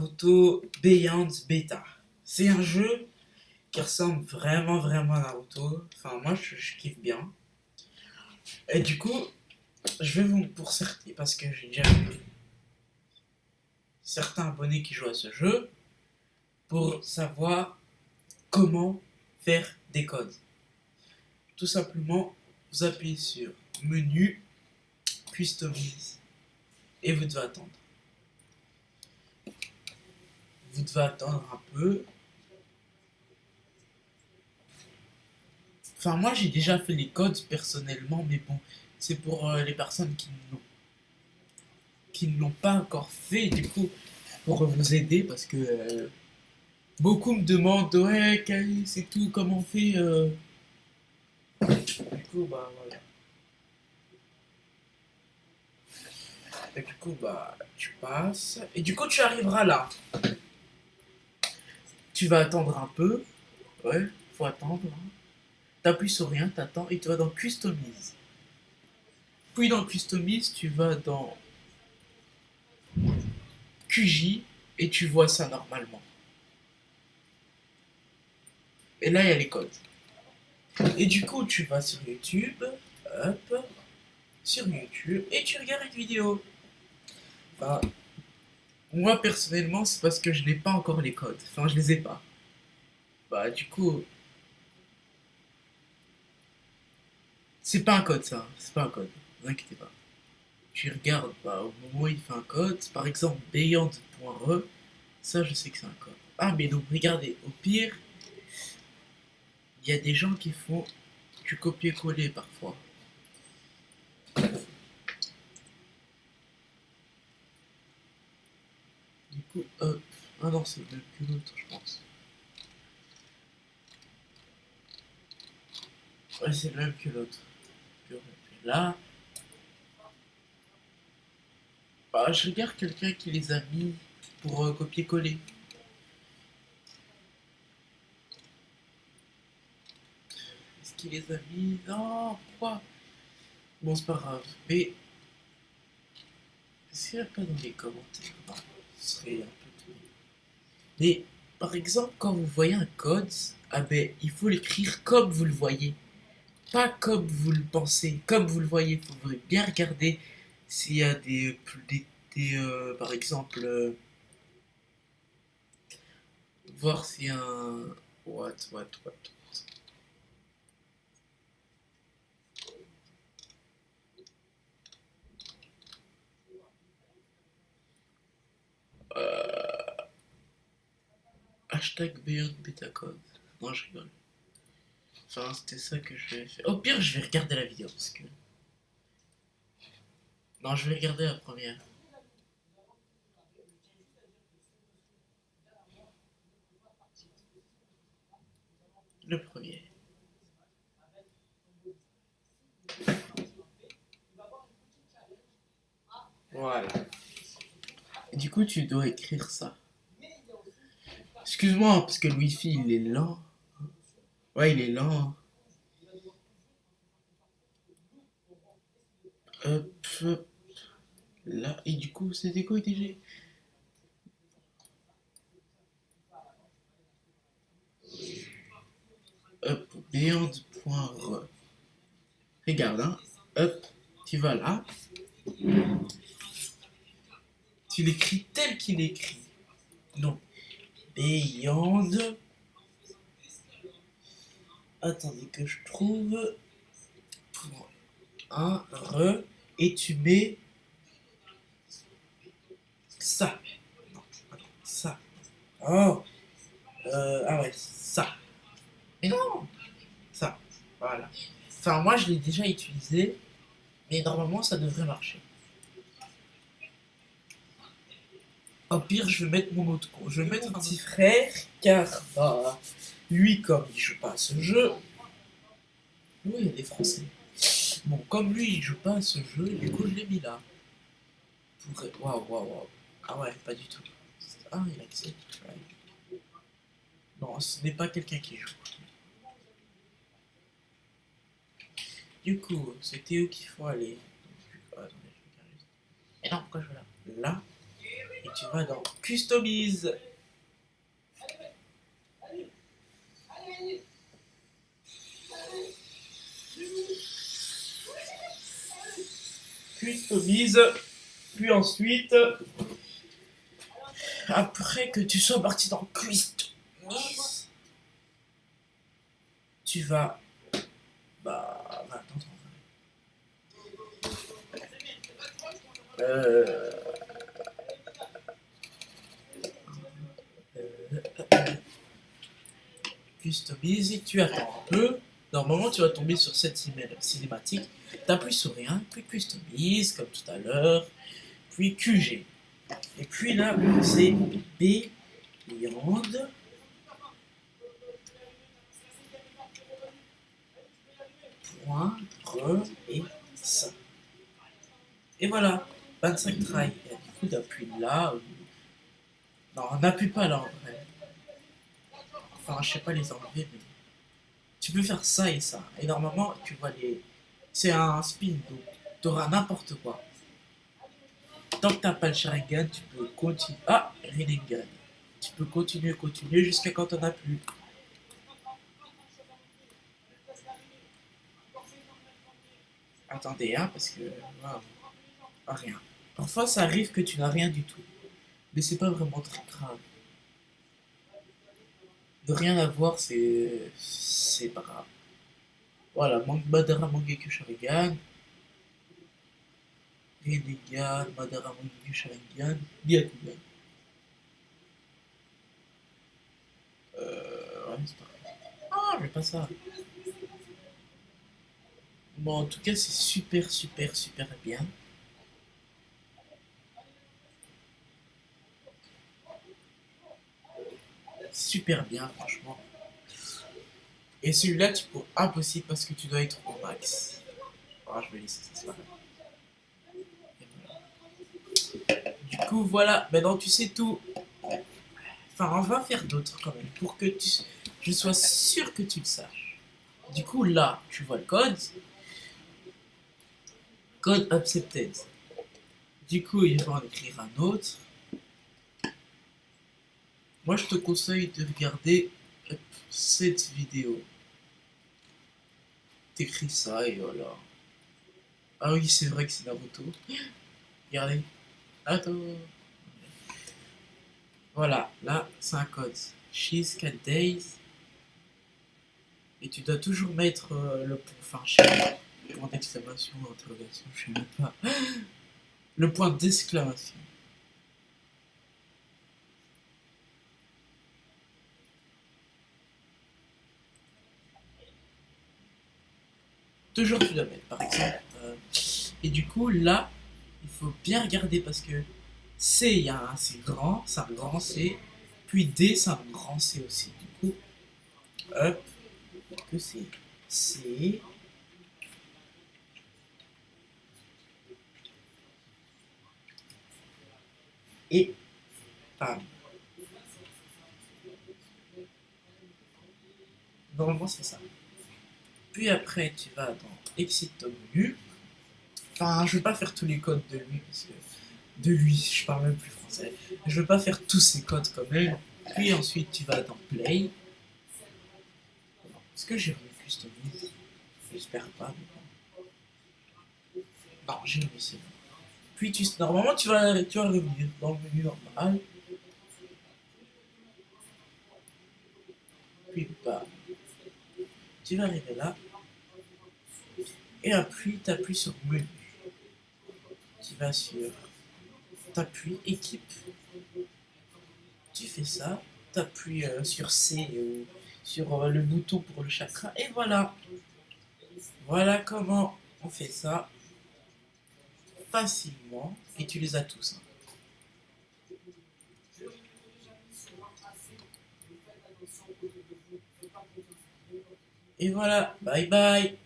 Naruto Beyond Beta. C'est un jeu qui ressemble vraiment à Naruto. Enfin, moi, je kiffe bien. Et du coup, je vais vous, pour certains, parce que j'ai déjà vu certains abonnés qui jouent à ce jeu, pour savoir comment faire des codes. Tout simplement, vous appuyez sur Menu, Customise, et vous devez attendre. Vous devez attendre un peu. Enfin, moi, j'ai déjà fait les codes personnellement, mais bon, c'est pour les personnes qui ne l'ont pas encore fait, du coup, pour vous aider, parce que beaucoup me demandent, ouais, Kali, c'est tout, comment on fait Du coup, bah voilà. Et du coup, bah, tu passes, et du coup, tu arriveras là. Tu vas attendre un peu, ouais, faut attendre. Hein. T'appuies sur rien, t'attends, et tu vas dans Customise. Puis dans Customise, tu vas dans QJ, et tu vois ça normalement. Et là, il y a les codes. Et du coup, tu vas sur YouTube, hop, sur YouTube, et tu regardes une vidéo. Enfin, moi, personnellement, c'est parce que je n'ai pas encore les codes. Enfin, je les ai pas. Bah, du coup, c'est pas un code, ça. C'est pas un code. Ne vous inquiétez pas. Tu regardes, bah, au moment où il fait un code, par exemple, beyond.re, ça, je sais que c'est un code. Ah, mais donc, regardez, au pire, il y a des gens qui font du copier-coller parfois. Du coup, hop. Ah non, c'est le plus l'autre, je pense. Ouais, c'est le même que l'autre. Là, bah, je regarde quelqu'un qui les a mis pour copier-coller. Est-ce qu'il les a mis? Non, pourquoi? Bon, c'est pas grave. Mais, est-ce qu'il n'y a pas dans les commentaires? Non, ce serait un peu tout. Mais, par exemple, quand vous voyez un code, ah ben, il faut l'écrire comme vous le voyez. Pas comme vous le pensez, comme vous le voyez. Il faut bien regarder s'il y a par exemple, voir s'il y a un... What. Euh, hashtag Beyond Betacode. Non, je rigole. Enfin, c'était ça que je vais faire. Au pire, je vais regarder la vidéo parce que. Non, je vais regarder la première. Le premier. Voilà. Et du coup, tu dois écrire ça. Excuse-moi, parce que le wifi il est lent. Ouais, il est lent. Hop, là. Et du coup, c'était quoi déjà? Hop, beyond.re. Regarde, hein. Hop, tu vas là. Tu l'écris tel qu'il est écrit. Non. Beyond. Attendez que je trouve. Pour un re. Et tu mets ça. Non, attends, ça. Oh. Ah ouais, ça. Mais non. Ça. Voilà. Enfin, moi, je l'ai déjà utilisé. Mais normalement, ça devrait marcher. Au pire, je vais mettre mon autre compte. Je vais mettre un petit frère. Car, bah, lui, comme il joue pas à ce jeu. Oui, il est français. Bon, comme lui, il joue pas à ce jeu, du coup, je l'ai mis là. Waouh. Ah ouais, pas du tout. Ah, il accepte. Ouais. Non, ce n'est pas quelqu'un qui joue. Du coup, c'était où qu'il faut aller? Attendez, je regarde. Et non, pourquoi je vais là? Là, et tu vas dans Customise. Customise. Puis ensuite, après que tu sois parti dans Customise, tu vas... attends. Euh... Customise, tu attends un peu. Normalement, tu vas tomber sur cette cinématique. T'appuies sur rien, puis Customise, comme tout à l'heure, puis QG. Et puis là, c'est Beyond. Point, et ça. Et voilà, 25 tries. Et du coup, t'appuies là. Non, on n'appuie pas là en vrai. Enfin, je sais pas les enlever, mais tu peux faire ça et ça. Et normalement, tu vois les. C'est un spin, donc t'auras n'importe quoi. Tant que t'as pas le Sharingan, tu peux continuer. Ah, Rinnegan. Tu peux continuer jusqu'à quand t'en as plus. Attendez, hein, parce que. Wow, rien. Parfois, ça arrive que tu n'as rien du tout. Mais c'est pas vraiment très grave. De rien avoir, c'est pas grave. Voilà, Madara Mangekyou Sharingan, Rinnegan, Madara Mangekyou Sharingan, Byakugan. Ouais, c'est pas grave. Ah, mais pas ça. Bon, en tout cas, c'est super, super, super bien. Super bien, franchement. Et celui-là, tu peux impossible parce que tu dois être au max. Ah, je vais laisser ça, c'est pas grave. Du coup, voilà, maintenant tu sais tout. Enfin, on va faire d'autres quand même pour que je sois sûr que tu le saches. Du coup, là, tu vois le code. Code accepted. Du coup, il va en écrire un autre. Moi, je te conseille de regarder cette vidéo. T'écris ça et voilà. Ah oui, c'est vrai que c'est Naruto. Regardez. Attends. Voilà, là, c'est un code. She's 4 days. Et tu dois toujours mettre le point, enfin, je sais pas, point d'exclamation, interrogation, je sais même pas. Le point d'exclamation. Toujours tu dois mettre, par exemple. Et du coup, là, il faut bien regarder parce que C, il y a un C grand, c'est un grand C. Puis D, c'est un grand C aussi. Du coup, hop, que c'est C. Et pam. Normalement, c'est ça. Puis après, tu vas dans Exit ton menu. Enfin, je vais pas faire tous les codes de lui parce que de lui, je parle même plus français. Je veux pas faire tous ces codes comme elle. Puis ensuite, tu vas dans Play. Est-ce que j'ai remis Customize? J'espère pas. Non, j'ai remis c'est bon. Puis normalement, tu vas revenir dans le menu normal. Puis bah, tu vas arriver là. Et après, tu appuies sur menu. Tu vas sur t'appuies équipe. Tu fais ça. T'appuies sur C ou sur le bouton pour le chakra. Et voilà. Voilà comment on fait ça facilement. Et tu les as tous, hein. Et voilà. Bye bye.